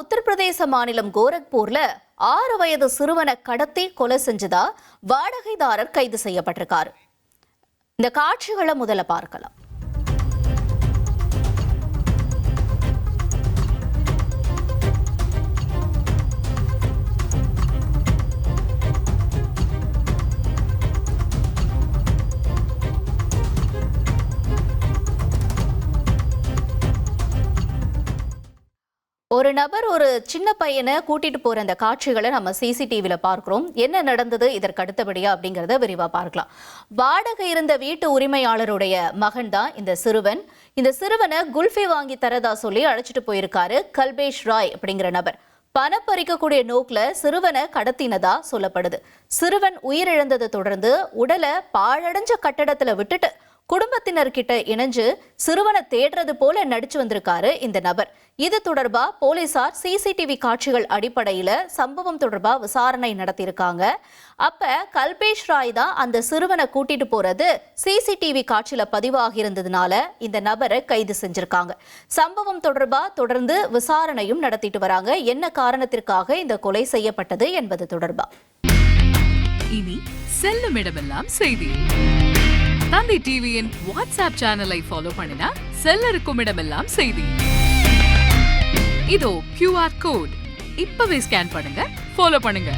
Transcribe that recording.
உத்தரப்பிரதேச மாநிலம் கோரக்பூர்ல 6 வயது சிறுவனை கடத்தி கொலை செஞ்சதா வாடகைதாரர் கைது செய்யப்பட்டிருக்காரு. இந்த காட்சிகளை முதல்ல பார்க்கலாம். ஒரு நபர் ஒரு சின்ன பையனை கூட்டிட்டு போற அந்த காட்சிகளை நம்ம சிசிடிவில பார்க்கிறோம். என்ன நடந்தது இதற்கு அடுத்தபடியா அப்படிங்கறத விரிவா பார்க்கலாம். வாடகை இருந்த வீட்டு உரிமையாளருடைய மகன் தான் இந்த சிறுவன். இந்த சிறுவனை குல்ஃபி வாங்கி தரதா சொல்லி அழைச்சிட்டு போயிருக்காரு கல்பேஷ் ராய் அப்படிங்கிற நபர். பணம் பறிக்கக்கூடிய நோக்கில் சிறுவனை கடத்தினதா சொல்லப்படுது. சிறுவன் உயிரிழந்ததை தொடர்ந்து உடலை பாழடைஞ்ச கட்டடத்துல விட்டுட்டு குடும்பத்தினர்கிட்ட இணைஞ்சு சிறுவனை தேடுறது போல நடிச்சு வந்திருக்காரு இந்த நபர். இது தொடர்பா போலீசார் சிசிடிவி காட்சிகள் அடிப்படையில சம்பவம் தொடர்பா விசாரணை நடத்தியிருக்காங்க. அப்ப கல்பேஷ் ராய் தான் அந்த சிறுவனை கூட்டிட்டு போறது சிசிடிவி காட்சியில பதிவாகி இருந்ததுனால இந்த நபரை கைது செஞ்சிருக்காங்க. சம்பவம் தொடர்பா தொடர்ந்து விசாரணையும் நடத்திட்டு வராங்க. என்ன காரணத்திற்காக இந்த கொலை செய்யப்பட்டது என்பது தொடர்பா இனி செல்லும் இடமெல்லாம் செய்தி. தந்தி டிவியின் வாட்ஸ்அப் சேனலை ஃபாலோ பண்ணினா செல்ல இருக்கும் இடமெல்லாம் செய்தி. இதோ QR கோட் இப்பவே ஸ்கேன் பண்ணுங்க, ஃபாலோ பண்ணுங்க.